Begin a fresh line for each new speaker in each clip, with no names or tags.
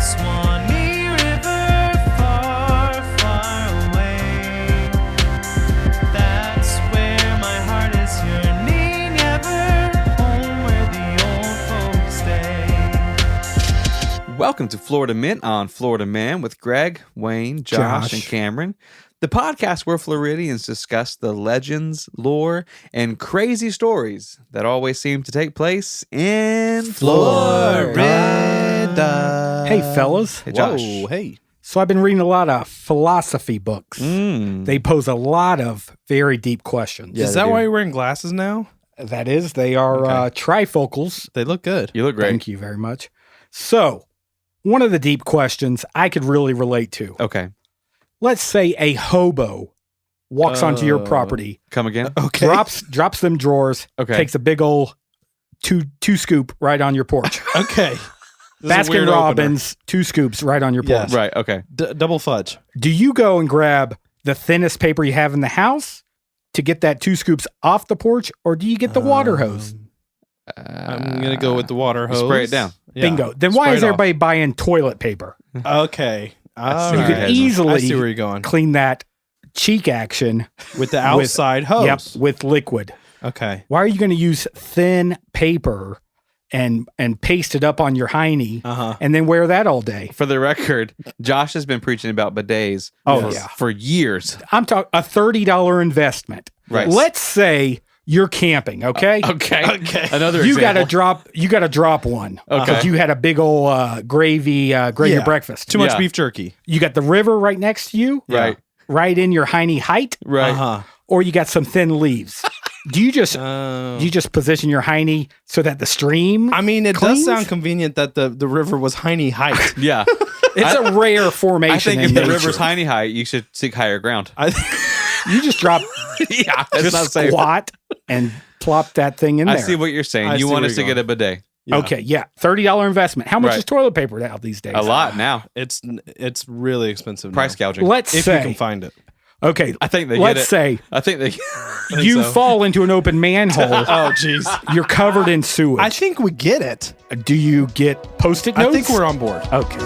Swanee River, far, far away. That's where my heart is yearning ever, home where the old folks stay.
Welcome to Florida Mint on Florida Man with Greg, Wayne, Josh, and Cameron. The podcast where Floridians discuss the legends, lore, and crazy stories that always seem to take place in Florida.
Hey, fellas.
Hey, Josh.
Whoa, hey.
So I've been reading a lot of philosophy books. They pose a lot of very deep questions.
Is that why you're wearing glasses now?
That is, they are trifocals.
They look good.
You look great.
Thank you very much. So, one of the deep questions I could really relate to.
Okay.
Let's say a hobo walks onto your property,
Come again?
Okay.
drops them drawers,
Okay.
takes a big old two scoop right on your porch.
Okay. This is a weird
Baskin Robbins, 2 scoops right on your porch.
Yes.
Right, okay.
Double fudge.
Do you go and grab the thinnest paper you have in the house to get that 2 scoops off the porch, or do you get the water hose?
I'm going to go with the water hose.
Spray it down.
Yeah.
Bingo. Then why
Spray
is
it
everybody buying toilet paper?
off. Okay. All
see
You
where
could
your
right.
head's on.
I
easily
see where you're going.
clean that cheek action
With the outside hose.
with liquid.
Okay.
Why are you going to use thin paper and paste it up on your hiney
Uh-huh.
and then wear that all day?
For the record, Josh has been preaching about bidets for years.
I'm talking a $30 investment.
Right.
Let's say you're camping, okay?
Okay.
Okay.
Another
You got
example.
to drop one.
Okay.
Because you had a big old gravy
Yeah.
breakfast.
Too much
Yeah.
beef jerky.
You got the river right next to you,
Right.
right in your hiney height,
Right.
Uh-huh.
or you got some thin leaves. Do you just position your hiney so that the stream?
I mean, it
cleans?
does sound convenient that the river was hiney height.
Yeah.
It's a rare formation.
I think
in
if the
nature.
river's hiney high, you should seek higher ground.
You just drop,
Yeah, it's not
just
safe.
squat and plop that thing in
I
there.
see what you're saying.
I
You
see
want
where
us to
you're
get a bidet.
Yeah.
Okay, yeah, $30 investment. How much
Right.
is toilet paper now these days?
A lot now.
It's really expensive
Price
now.
gouging.
Let's
If you
say,
can find it.
okay,
I think they
let's
get it.
say
I think they.
you
so.
fall into an open manhole.
Oh, jeez.
You're covered in sewage.
I think we get it.
Do you get Post-it notes?
I think we're on board.
okay.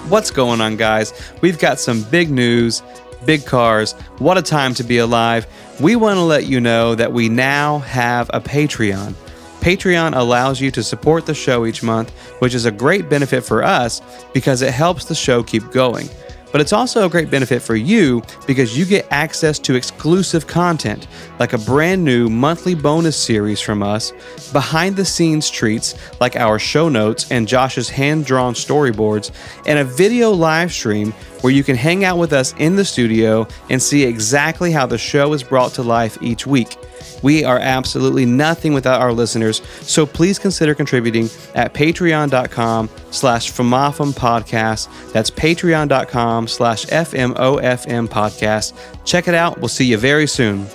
What's going on, guys? We've got some big news, big cars. What a time to be alive. We want to let you know that we now have a Patreon. Patreon allows you to support the show each month, which is a great benefit for us because it helps the show keep going. But it's also a great benefit for you because you get access to exclusive content, like a brand new monthly bonus series from us, behind the scenes treats like our show notes and Josh's hand-drawn storyboards, and a video live stream where you can hang out with us in the studio and see exactly how the show is brought to life each week. We are absolutely nothing without our listeners, so please consider contributing at patreon.com/FMOFM podcast. That's patreon.com/FMOFM podcast. Check it out. We'll see you very soon.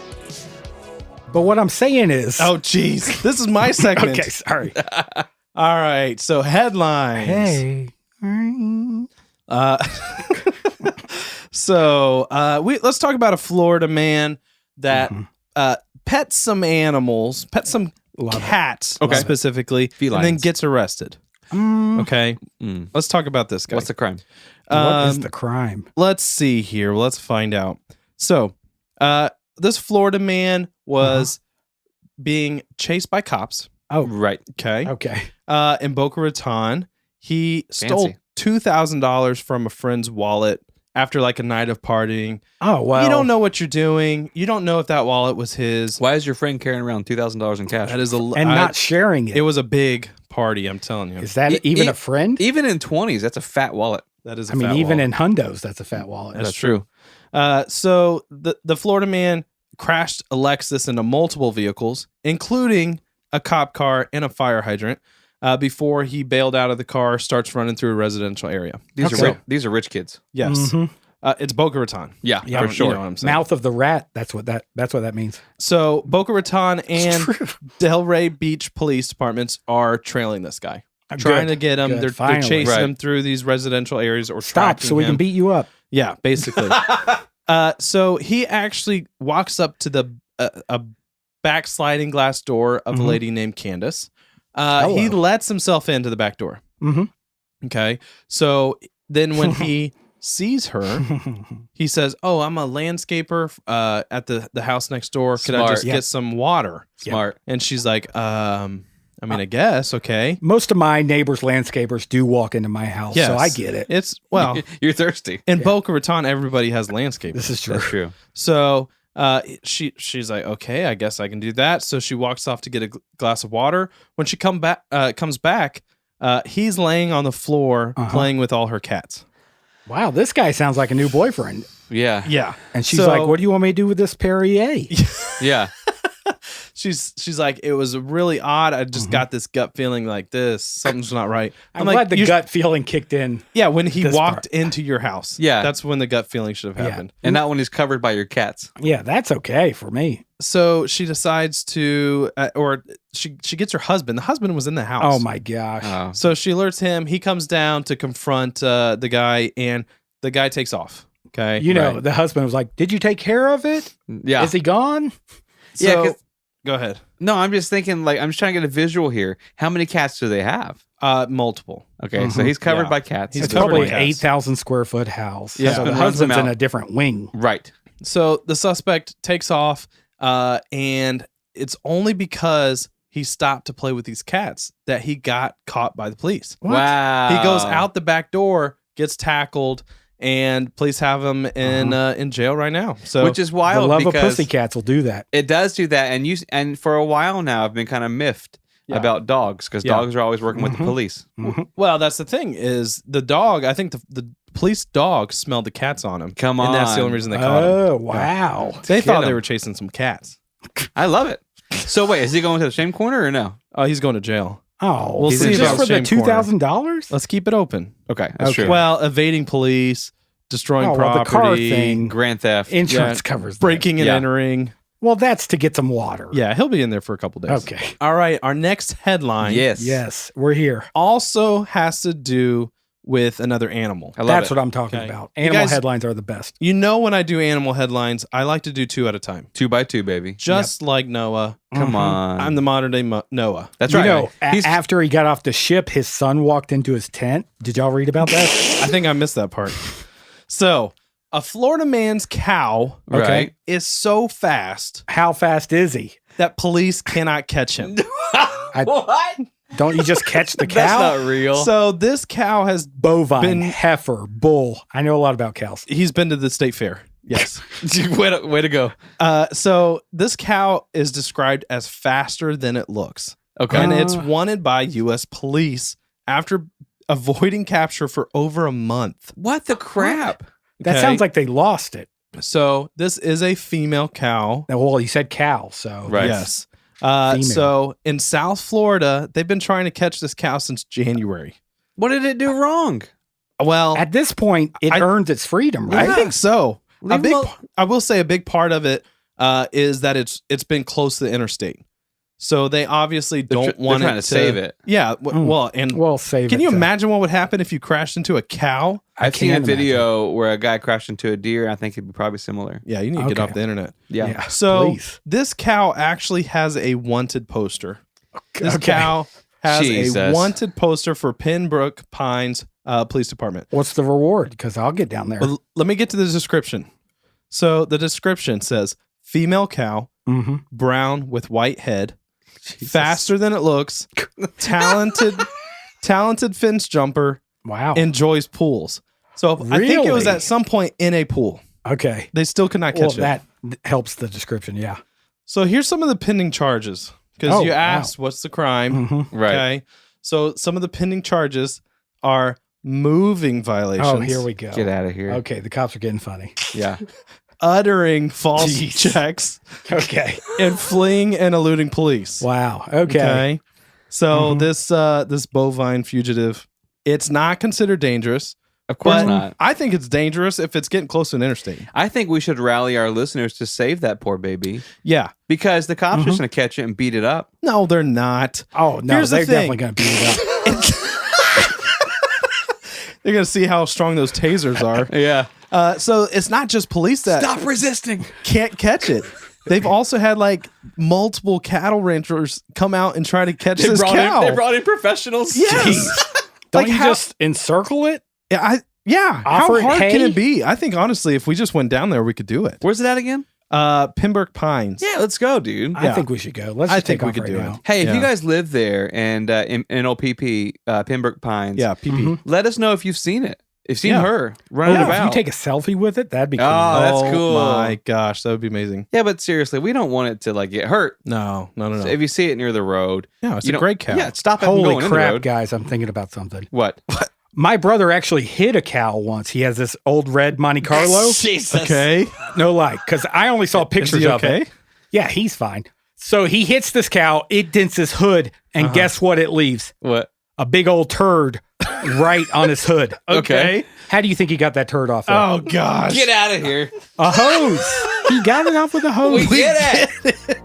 But what I'm saying is,
Oh, jeez. This is my segment.
okay, sorry.
All right. So headlines.
Hey.
So let's talk about a Florida man that pets some animals, pets some cats specifically, and then
Felines.
gets arrested. Okay. Let's talk about this guy.
What's the crime?
What is the crime?
Let's see here. Let's find out. So, this Florida man was being chased by cops.
Oh,
Right.
Okay.
okay.
In Boca Raton, he stole
Fancy.
$2,000 from a friend's wallet after like a night of partying.
Oh, well.
You don't know what you're doing. You don't know if that wallet was his.
Why is your friend carrying around $2,000 in cash?
That is
not sharing it.
It was a big party. I'm telling you.
Is that even a friend?
Even in 20s, that's a fat wallet.
That is.
I mean, even in hundos, that's a fat wallet.
That's true.
So the Florida man crashed a Lexus into multiple vehicles, including a cop car and a fire hydrant, before he bailed out of the car, starts running through a residential area.
These are rich kids.
Yes.
Mhm.
It's Boca Raton.
Yeah,
Yeah,
for
you
sure.
You know what I'm saying.
Mouth of the rat. That's what that means.
So Boca Raton and
true.
Delray Beach police departments are trailing this guy, trying to get him.
Good.
They're
Finally.
chasing
Right.
him through these residential areas or
Stop
tracking
so we
him.
can beat you up.
Yeah, basically. So he actually walks up to the a back sliding glass door of a lady named Candace. He
Hello.
lets himself into the back door.
Mm-hmm.
Okay. So then when he sees her, he says, "Oh, I'm a landscaper at the house next door. Could I
Smart.
just
Yep.
get some water?"
Smart.
And she's like, I mean, I guess, okay.
Most of my neighbors' landscapers do walk into my house,
Yes.
so I get it.
It's, well,
You're thirsty.
in Boca Raton, everybody has landscapers.
This is true.
That's true.
So she's like, okay, I guess I can do that. So she walks off to get a glass of water. When she comes back, he's laying on the floor playing with all her cats.
Wow, this guy sounds like a new boyfriend.
Yeah.
Yeah.
And she's
So-
like, "What do you want me to do with this Perrier?"
Yeah.
She's like, it was really odd. I just got this gut feeling like something's not right.
I'm
like,
glad the
you-
gut feeling kicked in.
Yeah, when he
this
walked
part.
into your house.
Yeah.
That's when the gut feeling should have happened.
And not when he's covered by your cats.
Yeah, that's okay for me.
So she decides to, or she gets her husband. The husband was in the house.
Oh my gosh.
Oh.
So she alerts him. He comes down to confront the guy, and the guy takes off. Okay.
You know,
Right.
the husband was like, "Did you take care of it?
Yeah.
Is he gone?"
So,
Yeah, 'cause-
go ahead.
No, I'm just thinking, like, I'm just trying to get a visual here. How many cats do they have?
Multiple.
Okay, so he's covered
Yeah.
by cats.
He's
It's
covered
probably
in
an
cats.
8,000 square foot house.
Yeah.
So the
Husband runs them
husband's in
out.
a different wing.
Right.
So the suspect takes off, and it's only because he stopped to play with these cats that he got caught by the police.
What?
Wow.
He goes out the back door, gets tackled, and police have him in jail right now. So
Which is
The
wild
love of
because
pussycats will do that.
it does do that. And for a while now, I've been kind of miffed
Yeah.
about dogs because
Yeah.
dogs are always working with the police.
well, that's the thing is the dog. I think the police dog smelled the cats on him.
Come
and that's the
on.
only reason they caught him.
Oh, wow.
They thought
him.
they were chasing some cats.
I love it. So wait, is he going to the shame corner or no?
Oh, he's going to jail.
Oh,
We'll
is
see
it just
about
for the
shame corner.
$2,000?
Let's keep it open.
Okay, that's
Okay.
true.
Well, evading police, destroying
Oh, well,
property,
the car thing,
Grand theft.
insurance covers that.
breaking and
Yeah.
entering.
Well, that's to get some water.
Yeah, he'll be in there for a couple days.
Okay.
All right. Our next headline
Yes.
Yes, we're here.
also has to do with another animal.
I love
That's
it.
what I'm talking
Okay.
about.
You
Animal
guys-
headlines are the best.
You know, when I do animal headlines, I like to do 2 at a time.
2 by 2, baby.
Just like Noah.
Come on.
I'm the modern day Noah.
That's
You
right.
know,
He's-
after he got off the ship, his son walked into his tent. Did y'all read about that?
I think I missed that part. So, a Florida man's cow
Right.
is so fast
How fast is he?
that police cannot catch him.
What?
Don't you just catch the
That's
cow?
not real.
So, this cow has
Bovine,
been-
heifer, bull. I know a lot about cows.
he's been to the state fair. Yes.
way to go.
So this cow is described as faster than it looks.
Okay.
And it's wanted by U.S. police after avoiding capture for over a month.
What the crap?
That
Okay.
sounds like they lost it.
So this is a female cow.
Well, you said cow, so
Right.
Yes.
Female.
So in South Florida, they've been trying to catch this cow since January.
What did it do wrong?
Well,
at this point, it
I-
earns its freedom, right?
I think so.
Leave him
I will say a big part of it is that it's been close to the interstate. So they obviously don't want
they're trying
it
to save it.
Yeah. Well, and
Well, save
can
it
you
to-
imagine what would happen if you crashed into a cow?
I've seen a
can't
video where a guy crashed into a deer. I think it'd be probably similar.
Yeah, you need to get
Okay.
off the internet.
Yeah.
So
please.
this cow actually has a wanted poster. This
Okay.
cow has a
Jesus.
wanted poster for Pembroke Pines Police Department.
What's the reward? Because I'll get down there.
But let me get to the description. So the description says female cow,
Mm-hmm.
brown with white head, faster than it looks, talented fence jumper,
Wow.
enjoys pools. So I think it was
Really?
at some point in a pool.
Okay.
They still could not
Well,
catch it.
that helps the description. Yeah.
So here's some of the pending charges. Because
Oh,
you
wow.
asked, what's the crime?
Mm-hmm.
Right.
Okay. So some of the pending charges are moving violations.
Oh, here we go.
Get out of here.
Okay, the cops are getting funny.
Yeah.
Uttering false
Jeez.
checks
Okay.
and fleeing and eluding police.
Wow. Okay.
So
Mhm.
this bovine fugitive, it's not considered dangerous.
Of course
But
not.
I think it's dangerous if it's getting close to an interstate.
I think we should rally our listeners to save that poor baby
Yeah.
because the cops are just going to catch it and beat it up.
No, they're not.
Oh no,
Here's the
they're
thing.
definitely going to beat it up.
They're going to see how strong those tasers are.
Yeah.
So it's not just police that
Stop resisting.
can't catch it. they've also had like multiple cattle ranchers come out and try to catch
They
this
brought
cow.
in professionals.
Yes.
Don't
Like
you
how-
just encircle it?
Yeah. How
Offer it
hard can
hay?
it be? I think honestly, if we just went down there, we could do it.
Where's it at again?
Pembroke Pines.
Yeah, let's go, dude.
I think we should go. Let's
I
just
think
take
we
off
could
right
do it.
now.
Hey, if you
Yeah.
guys live there and in NLPP, Pembroke Pines,
Yeah. PP.
Mm-hmm.
let us know if you've seen it. If you've seen
Yeah.
her running
Oh, if
about.
you take a selfie with it, that'd be cool.
Oh, that's cool.
My gosh, that would be amazing.
Yeah, but seriously, we don't want it to like get hurt.
No.
So if you see it near the road,
No, it's
you
a
don't-
great cow.
Yeah, stop it from
Holy
going in the
crap,
road.
guys. I'm thinking about something.
What?
My brother actually hit a cow once. He has this old red Monte Carlo.
Jesus.
Okay.
No lie, because I only saw pictures
he
of
okay?
it. Yeah, he's fine. So he hits this cow, it dents his hood, and guess what it leaves?
What?
A big old turd right on his hood.
Okay.
How do you think he got that turd off there?
Oh gosh.
Get out of here.
A hose. He got it off with a hose.
We get it.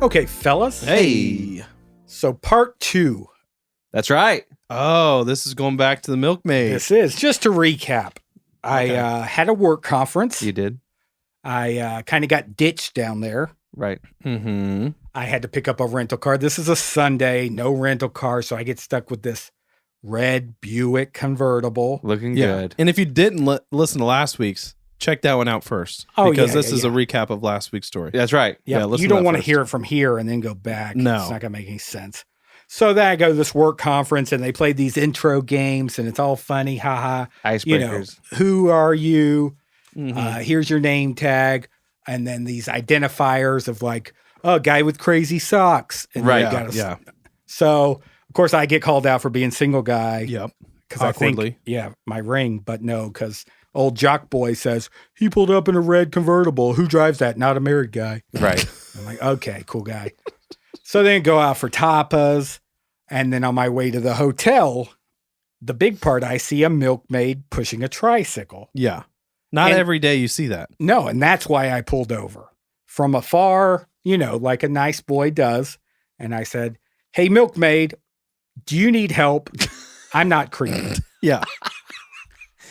Okay, fellas.
Hey.
So part 2.
That's right.
Oh, this is going back to the milkmaid.
This is just to recap. I had a work conference.
You did.
I kind of got ditched down there.
Right.
Mm-hmm.
I had to pick up a rental car. This is a Sunday, no rental car, so I get stuck with this red Buick convertible.
Looking
Yeah.
good.
And if you didn't listen to last week's, check that one out first.
Oh,
because
yeah,
this
yeah,
is a recap of last week's story.
That's right.
Yeah,
listen
you
to
don't
that
want to
first.
hear it from here and then go back.
No.
It's not going to make any sense. So then I go to this work conference and they play these intro games and it's all funny. Haha. You know,
Icebreakers.
who are you?
Mhm.
Here's your name tag. And then these identifiers of like, oh, guy with crazy socks. And then
Right.
you gotta-
Yeah.
So, of course, I get called out for being single guy.
Yep.
Because I think,
Awkwardly.
yeah, my ring, but no, because old jock boy says he pulled up in a red convertible. Who drives that? Not a married guy.
Right.
I'm like, okay, cool guy. So then go out for tapas. And then on my way to the hotel, the big part, I see a milkmaid pushing a tricycle.
Yeah. Not
And-
every day you see that.
No, and that's why I pulled over from afar, you know, like a nice boy does. And I said, hey, milkmaid, do you need help? I'm not creepy.
Yeah.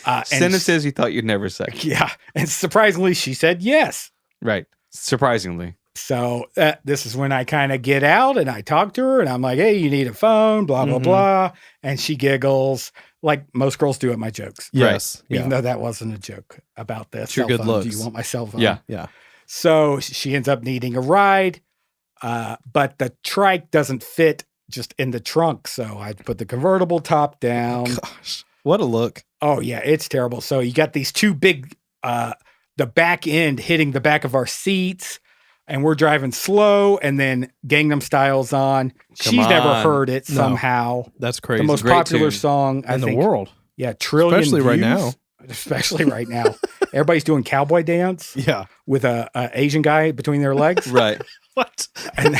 And
Sentences you thought you'd never say.
yeah. And surprisingly, she said yes.
Right. Surprisingly.
So this is when I kind of get out and I talk to her and I'm like, hey, you need a phone, blah, blah,
Mhm.
blah. And she giggles like most girls do at my jokes.
Yes.
Even
Yeah.
though that wasn't a joke about this.
It's your
cell
good
phone. Do
looks.
you want my cell phone?
Yeah.
Yeah.
So she ends up needing a ride, but the trike doesn't fit just in the trunk. So I put the convertible top down.
Gosh. What a look.
Oh, yeah, it's terrible. So you got these two big, the back end hitting the back of our seats, and we're driving slow, and then Gangnam Style's on.
Come
She's never
on.
heard it
No.
somehow.
That's crazy.
The most
Great
popular
tune.
song, I
in the
think.
world.
Yeah, trillion
Especially right
views.
now.
Especially right now. Everybody's doing cowboy dance
Yeah.
with a Asian guy between their legs
Right.
What?
and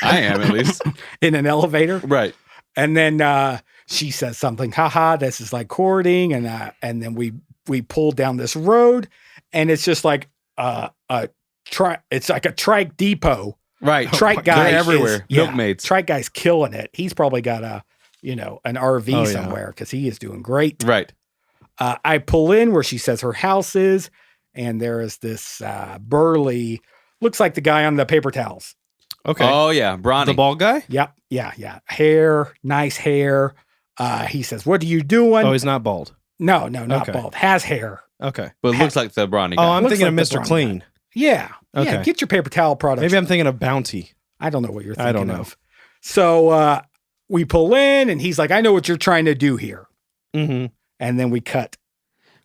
I am at least.
in an elevator.
Right.
And then she says something, haha, this is like courting. And then we pull down this road and it's just like it's like a trike depot.
Right.
Trike guy
They're everywhere.
is- yeah,
Milkmaids.
Trike guy's killing it. He's probably got an RV
Oh, yeah.
somewhere because he is doing great.
Right.
I pull in where she says her house is, and there is this burly, looks like the guy on the paper towels.
Okay.
Oh yeah, Bronny.
The bald guy?
Yep. Yeah. Hair, nice hair. He says, what are you doing?
Oh, he's not bald.
No, not
Okay.
bald. Has hair.
Okay.
but it looks like the Bronny
Oh,
guy.
I'm
Looks
thinking
like
of
the
Mr.
brown
Clean.
Yeah. Yeah.
Okay.
Get your paper towel products.
Maybe I'm thinking of Bounty.
I don't know what you're thinking
I don't know.
of. So we pull in and he's like, I know what you're trying to do here.
Mm-hmm.
And then we cut.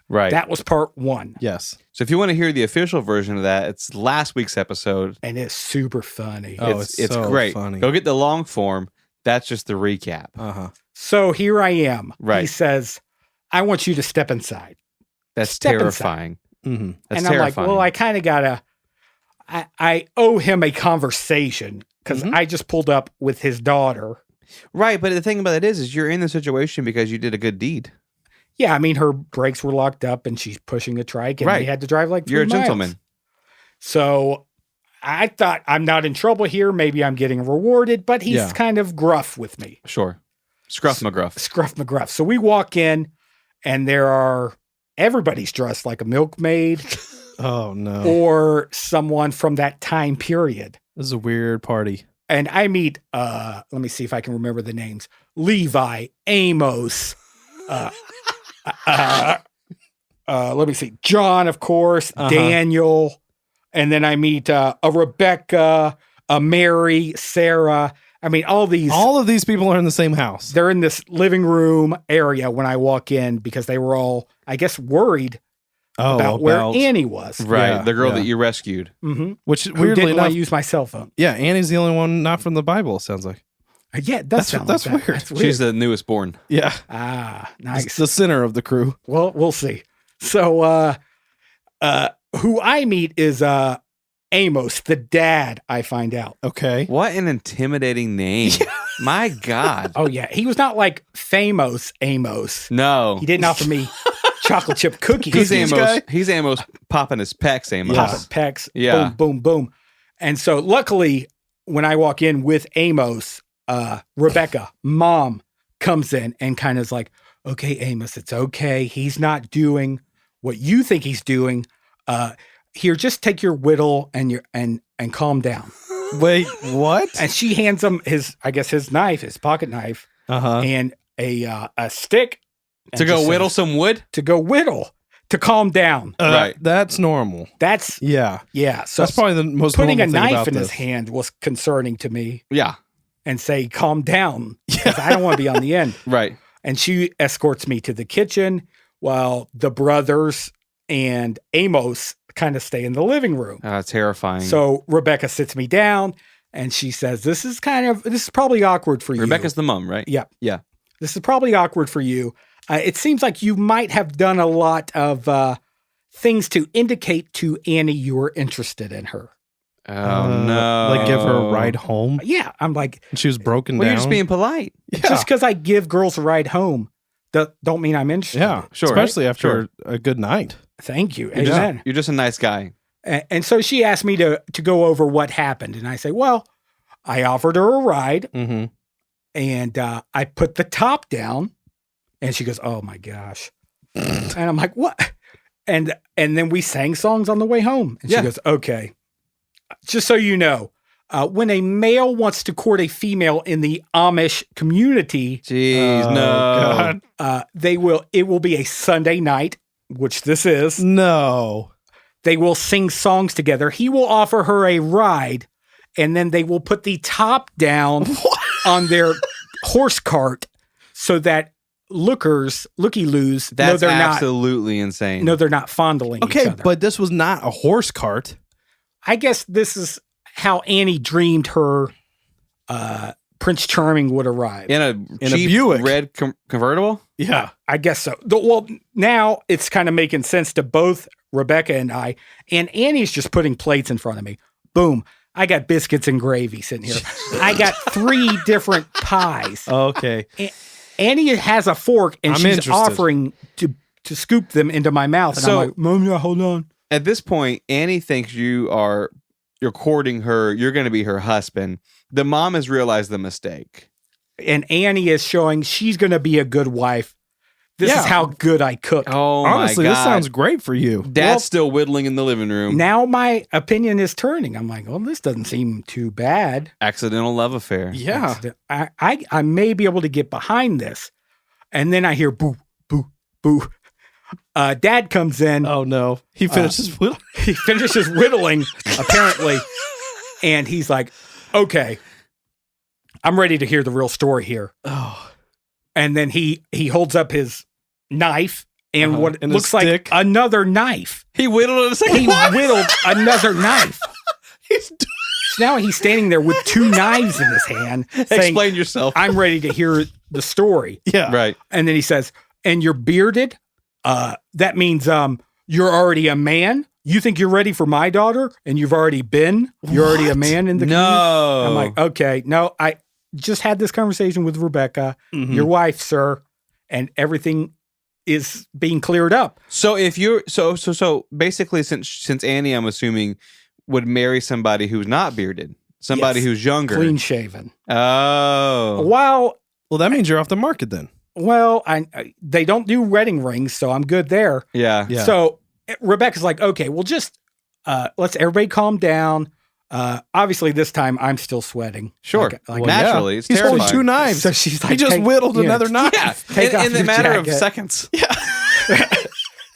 Right.
That was part 1.
Yes.
So if you want to hear the official version of that, it's last week's episode.
And it's super funny.
Oh,
it's
it's so
great.
funny.
Go get the long form. That's just the recap.
Uh-huh.
So here I am.
Right.
He says, I want you to step inside.
That's
Step inside.
terrifying.
Mm-hmm.
That's
and I'm like,
terrifying.
well, I kind of gotta, I owe him a conversation because
Mhm.
I just pulled up with his daughter.
Right, but the thing about it is you're in the situation because you did a good deed.
Yeah, I mean, her brakes were locked up and she's pushing a trike and
Right.
they had to drive like 3
You're a
miles.
gentleman.
So I thought, I'm not in trouble here. Maybe I'm getting rewarded, but he's
Yeah.
kind of gruff with me.
Sure. Scruff McGruff.
Scruff McGruff. So we walk in and everybody's dressed like a milkmaid
Oh no.
or someone from that time period.
This is a weird party.
And I meet, let me see if I can remember the names. Levi, Amos, let me see, John, of course,
Uh-huh.
Daniel. And then I meet a Rebecca, a Mary, Sarah. I mean, all
All of these people are in the same house.
they're in this living room area when I walk in because they were all, I guess, worried about where Annie was.
Right.
Yeah,
the girl
yeah.
that you rescued.
Mm-hmm.
Which
Who
weirdly
didn't want
enough,
to use my cell phone.
yeah, Annie's the only one not from the Bible. It sounds like.
Yeah, it does sound like
that's
that.
weird.
That's weird.
She's the newest born.
Yeah,
Nice.
the center of the crew.
Well, we'll see. So, who I meet is Amos, the dad. I find out.
Okay.
What an intimidating name. My God.
Oh yeah, he was not like famous Amos.
No.
He didn't offer me chocolate chip cookies.
He's
Cookies
Amos.
guy?
He's Amos popping his pecs, Amos.
Yeah.
Popping pecs.
Yeah.
Boom, boom, boom. And so, luckily, when I walk in with Amos, Rebecca, mom, comes in and kind of is like, "Okay, Amos, it's okay. He's not doing what you think he's doing. Here, just take your whittle and calm down."
Wait, what?
And she hands him his knife, his pocket knife,
Uh-huh.
and a stick and
To go
just
whittle
says,
some wood?
to go whittle to calm down.
Right.
That's normal.
That's
Yeah.
yeah. So
That's probably the most
putting a
normal thing
knife
about
in
this.
his hand was concerning to me,
Yeah.
and say, "Calm down," because I don't want to be on the end.
Right.
And she escorts me to the kitchen while the brothers and Amos kind of stay in the living room.
Terrifying.
So Rebecca sits me down and she says, this is probably awkward for you.
Rebecca's the mom, right?
Yeah.
Yeah.
This is probably awkward for you. It seems like you might have done a lot of things to indicate to Annie you were interested in her.
Oh, no.
Like give her a ride home.
Yeah. I'm like,
And she was broken
Well,
down.
you're just being polite.
yeah.
just because I give girls a ride home, don't mean I'm interested.
yeah,
Sure.
especially after
Sure.
a good night.
Thank you.
You're just,
Amen.
you're just a nice guy.
And so she asked me to go over what happened. And I say, well, I offered her a ride
Mm-hmm.
and I put the top down and she goes, "Oh my gosh." And I'm like, "What?" And then we sang songs on the way home. And
Yeah.
she goes, "Okay. Just so you know, when a male wants to court a female in the Amish community,
Jeez,
Oh,
no.
God.
it will be a Sunday night, which this is.
No.
They will sing songs together. He will offer her a ride, and then they will put the top down on their horse cart so that looky-loos,
That's
they're
absolutely insane.
they're not fondling each
Okay,
other.
but this was not a horse cart.
I guess this is how Annie dreamed her Prince Charming would arrive.
in a
In a
cheap
Buick.
red convertible?
Yeah.
I guess so. Well, now it's kind of making sense to both Rebecca and I. And Annie's just putting plates in front of me. Boom. I got biscuits and gravy sitting here. I got 3 different pies.
Okay.
Annie has a fork and
I'm
she's
interested.
offering to scoop them into my mouth. And
So-
I'm like, Mom, no, hold on.
At this point, Annie thinks you're courting her. You're going to be her husband. The mom has realized the mistake.
And Annie is showing she's going to be a good wife. This
Yeah.
is how good I cook.
Oh,
Honestly,
my God.
this sounds great for you.
Dad's
Well-
still whittling in the living room.
Now my opinion is turning. I'm like, well, this doesn't seem too bad.
Accidental love affair.
Yeah.
I may be able to get behind this. And then I hear boo, boo, boo. Dad comes in.
Oh no. He finishes with
He finishes whittling, apparently. And he's like, okay, I'm ready to hear the real story here.
Oh.
And then he holds up his knife and what
And a
looks like
stick.
another knife.
He whittled it a second.
He whittled another knife.
He's
So now he's standing there with 2 knives in his hand saying,
Explain yourself.
I'm ready to hear the story.
yeah.
Right.
And then he says, and you're bearded? That means you're already a man? You think you're ready for my daughter? And you're already a man in the community?
No.
I'm like, okay, no, I just had this conversation with Rebecca,
Mhm.
your wife, sir, and everything is being cleared up.
So if you're so basically, since Annie, I'm assuming, would marry somebody who's not bearded, somebody
Yes.
who's younger,
Clean shaven.
Oh,
Well,
Well, that means you're off the market then.
they don't do wedding rings, so I'm good there.
yeah.
Yeah.
So Rebecca's like, okay, well, just let's everybody calm down. Obviously, this time I'm still sweating.
Sure.
Like,
Naturally, it's
He's holding
terrifying.
2 knives.
So she's like,
he just whittled
yeah,
another knife.
Yeah,
Take off
in the
your
matter of
jacket.
seconds.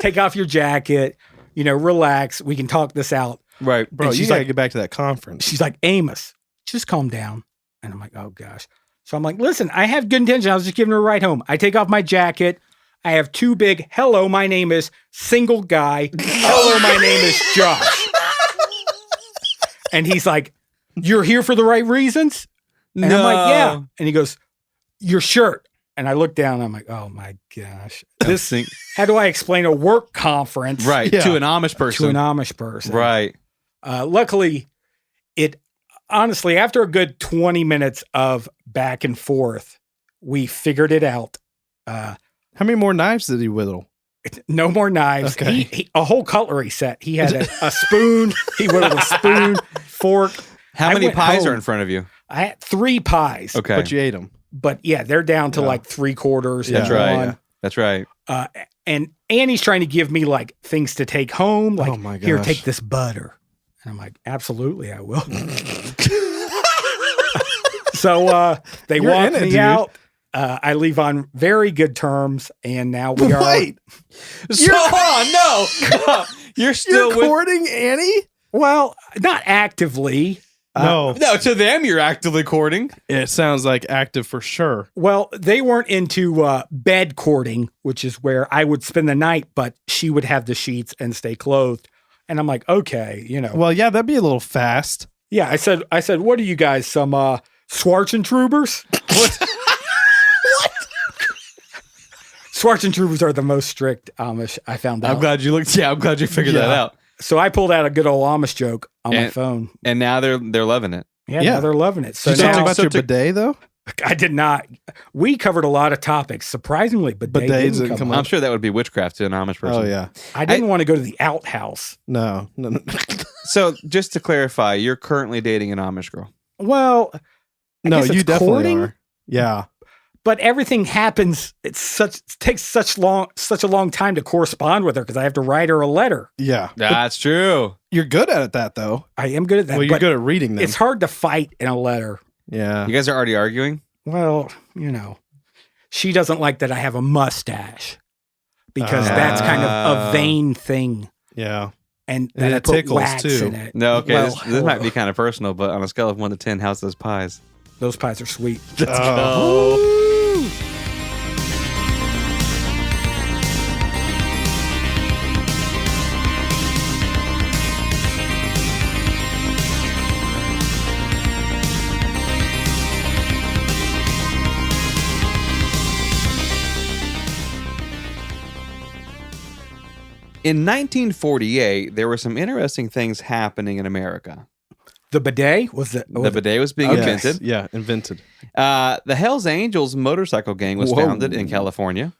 take off your jacket. Relax. We can talk this out.
Right,
Bro,
And
you
she's
gotta
like-
get back to that conference.
She's like, Amos, just calm down. And I'm like, oh gosh. So I'm like, listen, I have good intention. I was just giving her a ride home. I take off my jacket. I have 2 big, hello, my name is single guy. Hello, my name is Josh. And he's like, you're here for the right reasons? And I'm like, yeah. And he goes, your shirt. And I look down and I'm like, oh my gosh. How do I explain a work conference
right,
Yeah.
to an Amish person.
to an Amish person?
Right.
Luckily, honestly, after a good 20 minutes of back and forth, we figured it out.
How many more knives did he whittle?
No more knives.
Okay.
A whole cutlery set. He had a spoon. He whittled a spoon, fork.
How
I
many
went
pies are
home.
in front of you?
I had 3 pies.
Okay.
But you ate them.
But yeah, they're down to
Yeah.
like 3/4.
That's
and
right.
one.
That's right.
And Annie's trying to give me like things to take home. Like,
Oh my
here,
gosh.
take this butter. And I'm like, absolutely, I will. So they
You're
walk
in it,
me
dude.
out. I leave on very good terms, and now we are.
Wait,
So, hold on, no. You're still
you're courting Annie?
Well, not actively.
No.
No, to them, you're actively courting.
It sounds like active for sure.
Well, they weren't into bed courting, which is where I would spend the night, but she would have the sheets and stay clothed. And I'm like, okay,
Well, yeah, that'd be a little fast.
Yeah, I said, what are you guys, some Schwarzentroopers? What? Schwarzentroopers are the most strict Amish, I found out.
I'm glad you looked. Yeah, I'm glad you figured that
Yeah.
out.
So I pulled out a good old Amish joke on my phone.
And now they're loving it.
Yeah,
Yeah.
now they're loving it. So
Did you talk
now
about your bidet, though?
I did not. We covered a lot of topics. Surprisingly, bidet
Bidets
didn't
didn't
come
come
up.
I'm sure that would be witchcraft to an Amish person.
Oh, yeah.
I didn't want to go to the outhouse.
No.
So just to clarify, you're currently dating an Amish girl.
Well, I
No,
guess
you
it's
definitely
courting,
are. Yeah.
but everything happens. It takes such a long time to correspond with her because I have to write her a letter.
Yeah.
That's true.
You're good at that, though.
I am good at that.
Well, you're
but
good at reading them.
it's hard to fight in a letter.
Yeah.
You guys are already arguing?
Well, she doesn't like that I have a mustache because that's kind of a
Oh.
vain thing.
Yeah.
And
And
that I
it
put
tickles,
wax
too.
in it.
No, okay.
Well,
this might be kind of personal, but on a scale of 1 to 10, how's those pies?
Those pies are sweet.
Let's
Oh.
go. In 1948, there were some interesting things happening in America.
The bidet was the
The bidet was being
Okay.
invented.
Yeah, invented.
The Hells Angels motorcycle gang was
Whoa.
founded in California.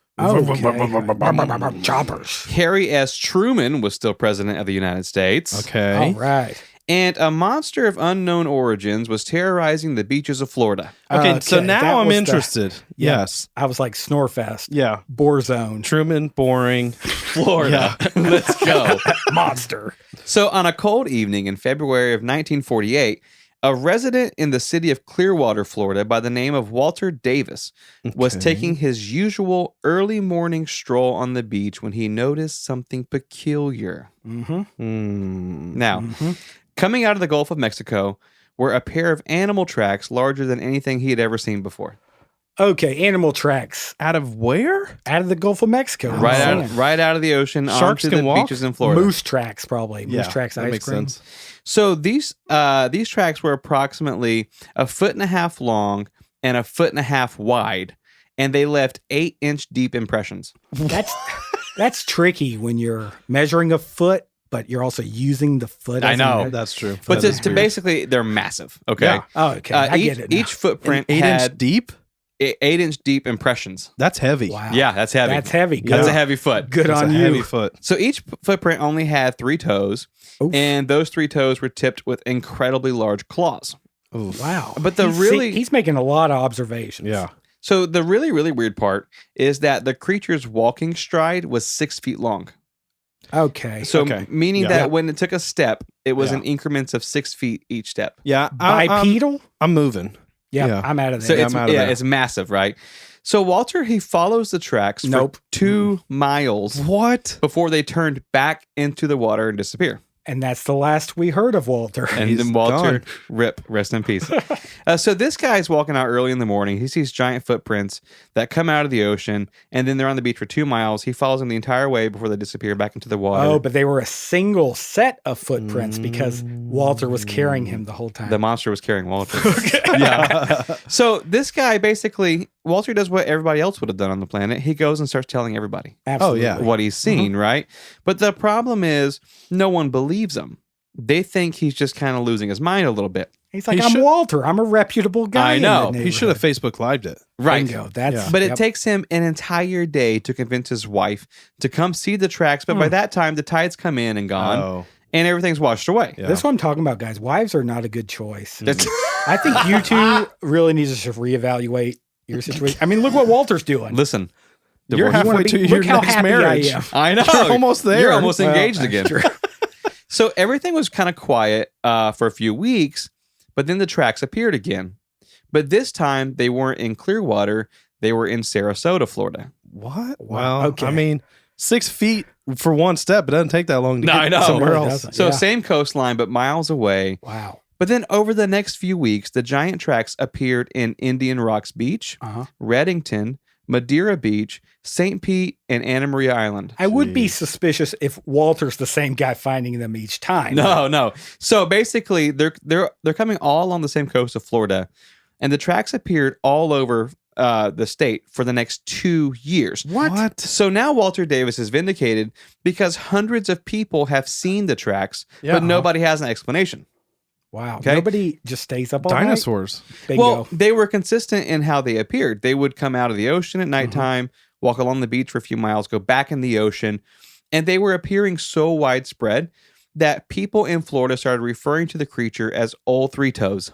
Choppers.
Harry S. Truman was still president of the United States.
Okay.
All right.
And a monster of unknown origins was terrorizing the beaches of Florida.
Okay, so
that
now I'm
was the-
interested.
Yeah.
Yes.
I was like Snorefest,
Yeah.
Borzone,
Truman, boring.
Florida. Let's go.
monster.
So, on a cold evening in February of 1948, a resident in the city of Clearwater, Florida, by the name of Walter Davis, was
Okay.
taking his usual early morning stroll on the beach when he noticed something peculiar.
Mm-hmm.
Hmm.
Now, coming out of the Gulf of Mexico were a pair of animal tracks larger than anything he had ever seen before.
Okay, animal tracks
Out of where?
out of the Gulf of Mexico.
Right out of the ocean
Sharks
onto
can
the
walk?
beaches in Florida.
Moose tracks, probably. Moose tracks
that
ice
makes
cream.
sense.
So these tracks were approximately 1.5 feet long and 1.5 feet wide, and they left 8-inch deep impressions.
That's tricky when you're measuring a foot, but you're also using the foot.
I
as a
know.
measure.
That's true.
But
That is
to
weird.
basically, they're massive. Okay.
Yeah. Oh, okay. I
each,
get it now.
Each footprint
8-inch
had
deep?
8-inch deep impressions.
That's heavy.
Wow.
Yeah, that's heavy.
That's heavy.
That's
Good.
a heavy foot.
Good
That's
on
a
you.
heavy foot.
So each footprint only had 3 toes,
Oof.
and those 3 toes were tipped with incredibly large claws.
Ooh.
Wow.
But the
he's making a lot of observations.
Yeah.
So the really, really weird part is that the creature's walking stride was 6 feet long.
Okay.
So
Okay.
meaning
Yeah.
that when it took a step, it was
Yeah.
in increments of 6 feet each step.
Yeah.
Bipedal?
I'm moving.
Yeah,
yeah.
I'm out of
So
there.
it's,
I'm out of there.
it's massive, right? So Walter, he follows the tracks for
Nope.
2 miles
What?
before they turned back into the water and disappear.
And that's the last we heard of Walter.
And
He's
then Walter,
gone.
rip, rest in peace. So this guy's walking out early in the morning. He sees giant footprints that come out of the ocean, and then they're on the beach for 2 miles. He follows them the entire way before they disappear back into the water.
Oh, but they were a single set of footprints because Walter was carrying him the whole time.
The monster was carrying Walter. Yeah. So this guy basically, Walter does what everybody else would have done on the planet. He goes and starts telling everybody
Absolutely.
Oh, yeah.
what he's seen, right? But the problem is no one believes him. They think he's just kind of losing his mind a little bit.
He's like,
He
I'm
should-
Walter. I'm a reputable guy.
I
in
know.
the
He should have
neighborhood."
Facebook Lived it.
Right.
Bingo. That's,
Yeah.
But it
yep.
takes him an entire day to convince his wife to come see the tracks. But by that time, the tides come in and gone,
Oh.
and everything's washed away.
Yeah.
That's what I'm talking about, guys. Wives are not a good choice.
That's-
I think you two really need to reevaluate your situation. I mean, look what Walter's doing.
Listen,
You're
divorce-
wanna
halfway
be-
to
look
your
how
next
happy
marriage.
I am.
I know.
You're almost there.
You're almost
Well,
engaged
that's
again.
true.
So everything was kind of quiet for a few weeks, but then the tracks appeared again. But this time they weren't in Clearwater; they were in Sarasota, Florida.
What?
Wow.
Well,
Okay.
I mean, 6 feet for one step. It doesn't take that long to
No,
get
I know.
somewhere
No, it
else.
doesn't.
So
Yeah.
same coastline, but miles away.
Wow.
But then over the next few weeks, the giant tracks appeared in Indian Rocks Beach,
Uh-huh.
Reddington, Madeira Beach, St. Pete, and Anna Maria Island.
I would be
Jeez.
suspicious if Walter's the same guy finding them each time.
No. So basically, they're coming all along the same coast of Florida, and the tracks appeared all over the state for the next 2 years.
What?
So now Walter Davis is vindicated because hundreds of people have seen the tracks,
Yeah.
but nobody has an explanation.
Wow.
Okay.
Nobody just stays up all night.
Dinosaurs.
Bingo.
Well, they were consistent in how they appeared. They would come out of the ocean at nighttime, walk along the beach for a few miles, go back in the ocean, and they were appearing so widespread that people in Florida started referring to the creature as Old Three Toes.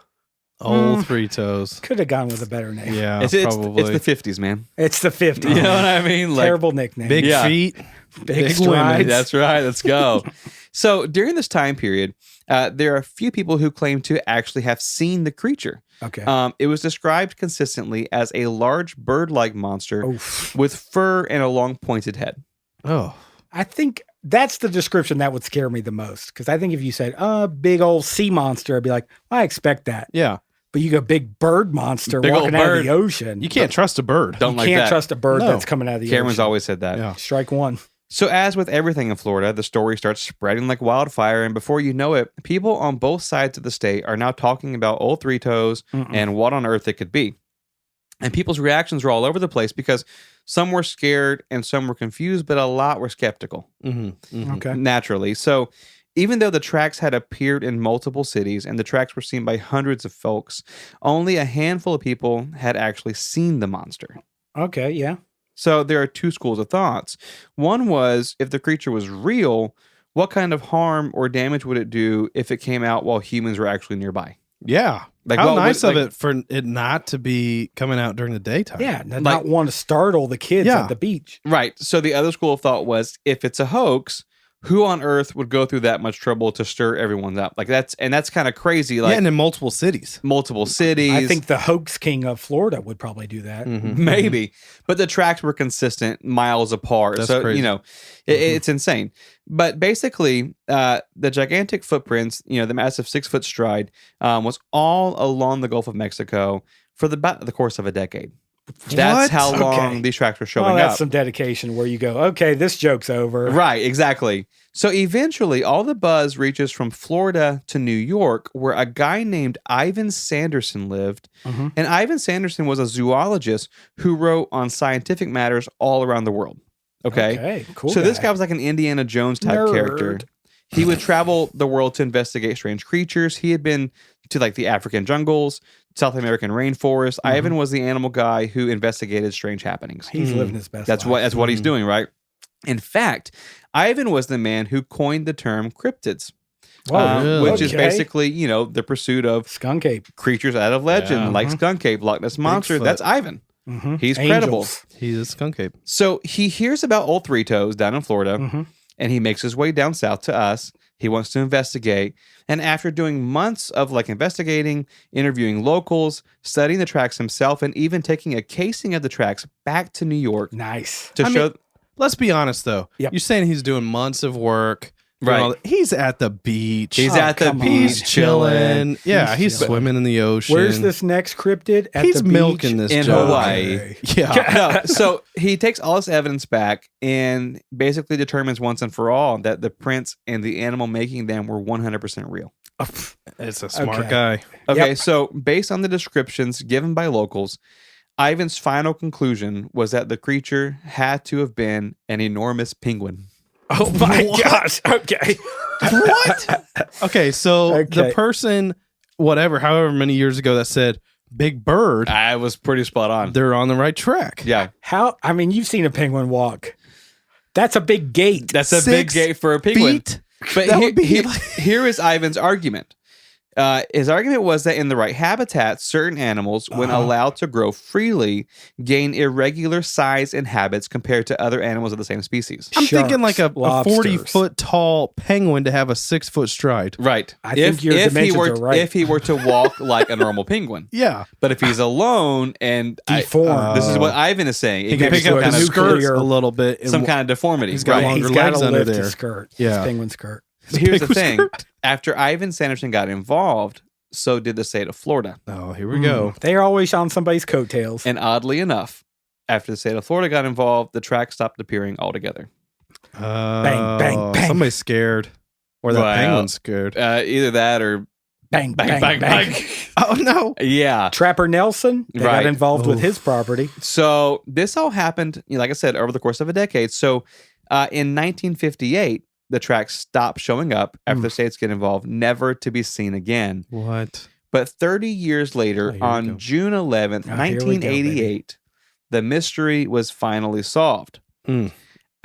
Old 3 toes.
Could have gone with a better name.
Yeah,
It's
probably.
the 50s, man.
It's the 50s.
You know what I mean? Like,
Terrible nickname.
Big
Yeah.
feet.
Big
women.
strides.
that's right. Let's go. So during this time period, there are a few people who claim to actually have seen the creature.
Okay.
It was described consistently as a large bird-like monster
Oof.
with fur and a long pointed head.
Oh.
I think that's the description that would scare me the most. Because I think if you said, big old sea monster, I'd be like, well, I expect that.
Yeah.
But you go big bird monster
Big
walking
old
out of
bird.
the ocean.
You can't trust a bird.
Don't
You
like
can't
that.
trust a bird
No.
that's coming out of the
Cameron's
ocean.
always said that.
Yeah.
Strike one.
So as with everything in Florida, the story starts spreading like wildfire, and before you know it, people on both sides of the state are now talking about Old Three Toes and what on earth it could be. And people's reactions were all over the place because some were scared and some were confused, but a lot were skeptical,
Okay.
naturally. So even though the tracks had appeared in multiple cities and the tracks were seen by hundreds of folks, only a handful of people had actually seen the monster.
Okay. Yeah.
So there are 2 schools of thoughts. One was, if the creature was real, what kind of harm or damage would it do if it came out while humans were actually nearby?
Yeah.
Like,
How
what
nice
would-
of
like-
it for it not to be coming out during the daytime.
Yeah. Not want to startle the kids
Yeah.
at the beach.
Right. So the other school of thought was, if it's a hoax, who on earth would go through that much trouble to stir everyone up? Like that's kind of crazy. Like
yeah, and in multiple cities.
multiple cities.
I think the hoax king of Florida would probably do that.
maybe, but the tracks were consistent miles apart.
That's
so
crazy.
you know, it's insane. But basically, the gigantic footprints, the massive 6-foot stride, was all along the Gulf of Mexico for about the course of a decade. That's
What?
how long
Okay.
these tracks were showing
Well, that's
up.
some dedication where you go, okay, this joke's over.
Right, exactly. So eventually, all the buzz reaches from Florida to New York, where a guy named Ivan Sanderson lived.
Mhm.
And Ivan Sanderson was a zoologist who wrote on scientific matters all around the world. Okay.
Cool.
So this guy was like an Indiana Jones type
Nerd.
character. He would travel the world to investigate strange creatures. He had been to like the African jungles, South American rainforest. Ivan was the animal guy who investigated strange happenings.
He's living his best
That's
life.
what he's doing, right? In fact, Ivan was the man who coined the term cryptids,
Whoa,
which is
okay.
basically, the pursuit of
Skunk ape.
creatures out of legend, like Skunk Ape, Loch Ness Monster.
Bigfoot.
That's Ivan. He's
Angels.
credible.
He's a skunk ape.
So he hears about Old Three Toes down in Florida, and he makes his way down south to us. He wants to investigate. And after doing months of investigating, interviewing locals, studying the tracks himself, and even taking a casing of the tracks back to New York
Nice.
to show.
Let's be honest, though.
Yep.
You're saying he's doing months of work. doing
Right.
all that. He's at the beach.
He's
Oh,
at the
come on.
beach
He's chilling. Yeah, he's
chilling.
swimming in the ocean.
Where's this next cryptid? At
He's
the beach?
milking this
in
job.
Hawaii.
Okay.
Yeah.
No, so he takes all this evidence back and basically determines once and for all that the prints and the animal making them were 100% real.
It's a smart
Okay.
guy.
Okay,
Yep.
so based on the descriptions given by locals, Ivan's final conclusion was that the creature had to have been an enormous penguin.
Oh my gosh. Okay.
What? Okay, so
Okay.
the person, however many years ago that said big bird,
I was pretty spot on.
they're on the right track.
Yeah,
I mean, you've seen a penguin walk. That's a big gate.
that's a big
6
gate for a penguin.
feet.
But
That would be
here is Ivan's argument. His argument was that in the right habitat, certain animals, when allowed to grow freely, gain irregular size and habits compared to other animals of the same species.
I'm thinking like a
lobsters.
40-foot tall penguin to have a 6-foot stride.
Right.
I think your dimensions are right.
If he were to walk like a normal penguin.
Yeah.
But if he's alone and
Deformed.
this is what Ivan is saying. It
He
could
can
be
pick
some
up
kind
the
of
skirts
nuclear-
a little bit. and
some kind of deformity.
He's got
right.
longer
He's got
legs
to
under
lift
there.
his skirt.
Yeah.
His penguin skirt.
Here's the
penguin
thing.
skirt.
After Ivan Sanderson got involved, so did the state of Florida.
Oh, here we go.
They are always on somebody's coattails.
And oddly enough, after the state of Florida got involved, the track stopped appearing altogether.
Bang, bang, bang.
Somebody's scared. Or that
Well,
penguin's scared.
Either that or
Bang, bang, bang.
Oh, no.
yeah.
Trapper Nelson, they
Right.
got involved with
Oof.
his property.
So this all happened, like I said, over the course of a decade. So in 1958, the track stopped showing up after the states get involved, never to be seen again.
What?
But 30 years later,
here we go.
on June 11th,
Oh, here we go,
1988, the mystery was finally solved.
Mm.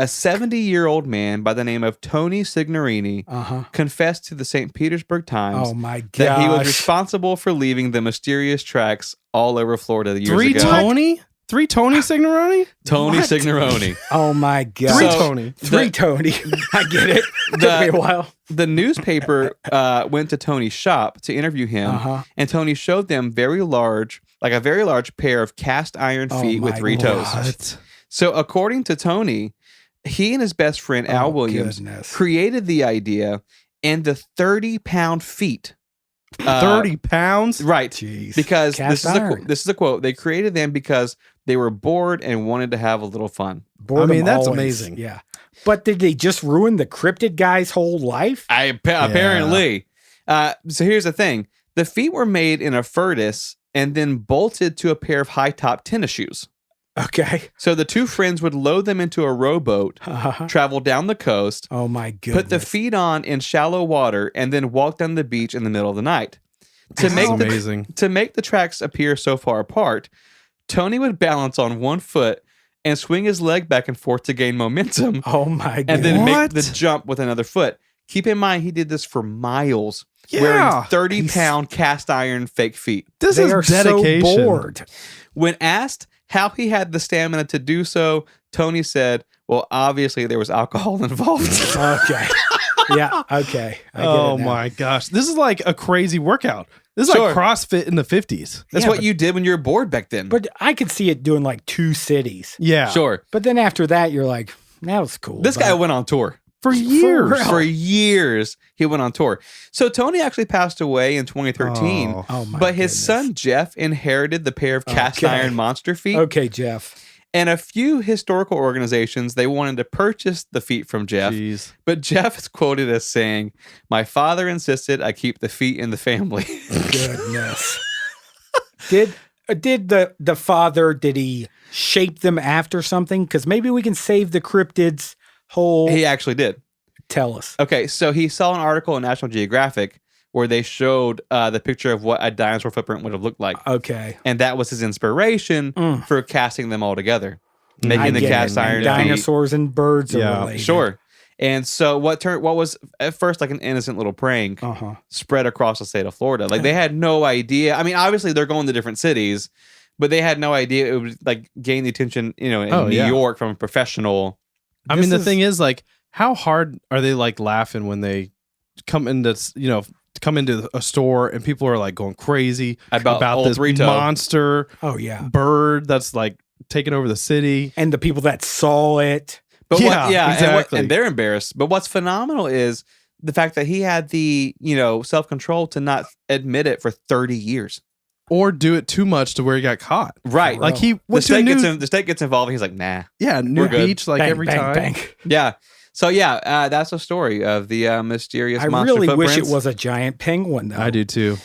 A 70-year-old man by the name of Tony Signorini confessed to the St. Petersburg Times
Oh my gosh.
that he was responsible for leaving the mysterious tracks all over Florida years
Three
ago.
Tony? 3 Tony Signoroni?
Tony
What?
Signoroni.
Oh my gosh.
3
So-
Tony.
Three Tony. I get it. Took me a while.
The newspaper went to Tony's shop to interview him, and Tony showed them a very large pair of cast iron
Oh
feet with
my
3 toes.
gosh.
What?
So according to Tony, he and his best friend Al
Oh,
Williams
goodness.
created the idea and the 30-pound feet.
30 pounds?
Right.
Jeez.
Because
Cast iron.
this is a quote. They created them because they were bored and wanted to have a little fun.
Boredom
that's
always.
amazing.
Yeah. But did they just ruin the cryptid guy's whole life?
Apparently. So here's the thing. The feet were made in a furnace and then bolted to a pair of high-top tennis shoes.
Okay.
So the two friends would load them into a rowboat, travel down the coast,
Oh my goodness.
put the feet on in shallow water, and then walk down the beach in the middle of the night. To
That's
make
amazing.
to make the tracks appear so far apart, Tony would balance on one foot and swing his leg back and forth to gain momentum,
Oh my
and
goodness.
then make
What?
the jump with another foot. Keep in mind, he did this for miles,
Yeah.
wearing 30-pound cast iron fake feet.
This
They
is
are
dedication.
so bored.
When asked how he had the stamina to do so, Tony said, "Well, obviously there was alcohol involved."
Okay. Yeah. Okay. I get
Oh
it now.
my gosh. This is like a crazy workout. This is
Sure.
like CrossFit in the 50s.
That's
Yeah,
what
but-
you did when you were bored back then.
But I could see it doing like 2 cities.
Yeah.
sure.
But then after that, you're like, that was cool.
This guy
but-
went on tour.
For years.
real.
For years, he went on tour. So Tony actually passed away in 2013.
Oh.
Oh my
But his
goodness.
son Jeff inherited the pair of cast
Okay.
iron monster feet.
Okay, Jeff.
And a few historical organizations, they wanted to purchase the feet from Jeff.
Jeez.
But Jeff is quoted as saying, "My father insisted I keep the feet in the family."
Goodness. Did the father, did he shape them after something? Because maybe we can save the cryptids whole.
He actually did.
Tell us.
Okay, so he saw an article in National Geographic where they showed the picture of what a dinosaur footprint would have looked like.
Okay.
And that was his inspiration for casting them all together, making the cast iron feet.
Dinosaurs and birds are related.
Sure. And so what was at first like an innocent little prank spread across the state of Florida. Like they had no idea. I mean, obviously they're going to different cities, but they had no idea it would like gain the attention, in New York from a professional.
I mean, the thing is, like, how hard are they like laughing when they come into a store and people are like going crazy about this monster bird that's like taking over the city,
and the people that saw it.
But
exactly.
And they're embarrassed. But what's phenomenal is the fact that he had the, self-control to not admit it for 30 years.
Or do it too much to where he got caught.
Right.
Like he
the state gets involved and he's like, nah.
Yeah, New Beach, like every time.
Bang.
Yeah. So that's a story of the mysterious monster
I really
footprints.
wish it was a giant penguin, though.
I do too.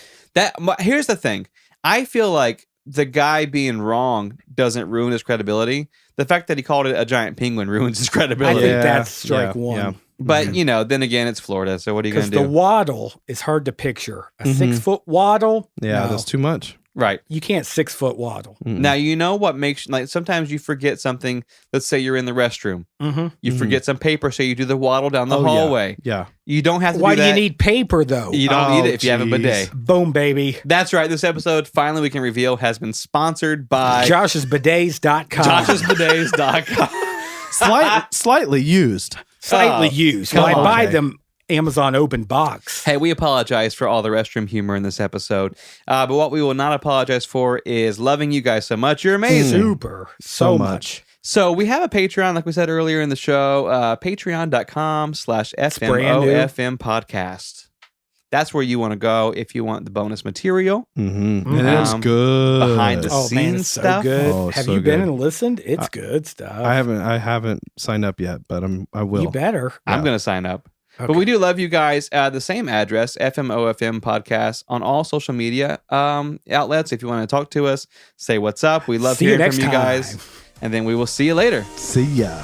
Here's the thing. I feel like the guy being wrong doesn't ruin his credibility. The fact that he called it a giant penguin ruins his credibility.
I think that's strike one.
Yeah.
But, then again, it's Florida. So what are you going to do?
Because the waddle is hard to picture. A 6-foot waddle?
Yeah,
no.
That's too much.
Right.
You can't 6-foot waddle.
Now, what makes, like, sometimes you forget something. Let's say you're in the restroom. You forget some paper, so you do the waddle down the hallway.
Yeah.
You don't have to
Why
do that.
do you need paper, though?
You don't need it if you have a bidet.
Boom, baby.
That's right. This episode, finally we can reveal, has been sponsored by
joshsbidets.com.
joshsbidets.com.
Slightly used.
Slightly used. Well, I buy them Amazon open box.
Hey, we apologize for all the restroom humor in this episode. But what we will not apologize for is loving you guys so much. You're amazing.
Super. So much.
So we have a Patreon, like we said earlier in the show, patreon.com/FMOFM podcast. That's where you want to go if you want the bonus material.
And it's good.
Behind the scenes
man, it's
stuff.
So good.
Oh,
have
so
you been
good.
and listened? It's good stuff.
I haven't signed up yet, but I will.
You better.
I'm going to sign up. Okay. But we do love you guys. The same address, FMOFM podcast, on all social media outlets. If you want to talk to us, say what's up. We love hearing from you guys. And then we will see you later.
See ya.